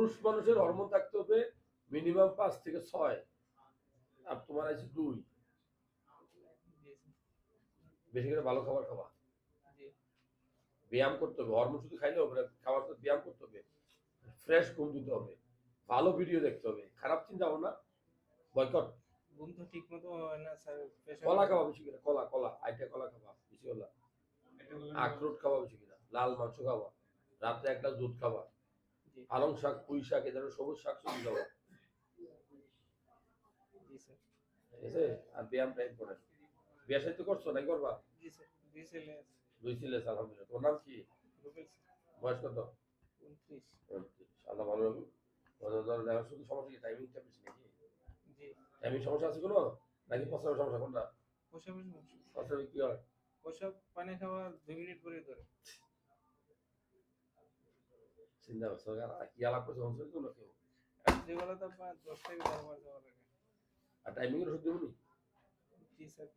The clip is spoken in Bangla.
পুরুষ মানুষের হরমোন থাকতে হবে মিনিমাম 5 থেকে 6, আর তোমার আছে 2। বেশি করে ভালো খাবার খাবা, ব্যায়াম করতে হবে। হরমোন শুধু খাইলে হবে না, খাবার সাথে ব্যায়াম করতে হবে, ফ্রেশ ঘুম দিতে হবে, ভালো ভিডিও দেখতে হবে, খারাপ চিন্তা ভাবনা বয়কট। ঘুম তো ঠিক মতো হয় না স্যার, কলা খাওয়া বেশি করে, কলা কলা আইটা কলা খাওয়া বেশি হলা, আখরোট খাওয়া বেশি কিনা, লাল মাংস খাওয়া, রাত্রে 1 গ্লাস দুধ খাওয়া, জি পালং শাক, পুঁই শাক, এ ধরনের সবুজ শাক সবজি খাওয়া, জি স্যার। ঠিক আছে। আর ব্যায়াম টাইম করে, বিয়ে সাথে করছো নাই করবা? জি স্যার, 2 ছেলে আছে। 2 ছেলে আছে, আলহামদুলিল্লাহ। তোমার নাম কি? রুবেল স্যার। বয়স কত? 29। 29। আল্লাহ ভালো রাখুন। দেখার শুধু সমস্যা কি টাইমিংটা বেশি নাকি? জি। টাইমিং সমস্যা আছে কোনো, নাকি প্রস্রাবের সমস্যা কোনটা? প্রসাবের সমস্যা। প্রস্রাবে কি হয়? প্রসাব পানি খাওয়া 2 মিনিট পরে ধরে। চিন্তা করছো কি আলাপ করছে বলছো কোনো কেউ? রাত্রিবেলা তো আপনার 10 থেকে 12 বার যাওয়া লাগে। আর টাইমিং এর ওষুধ দেবনি? জি স্যার।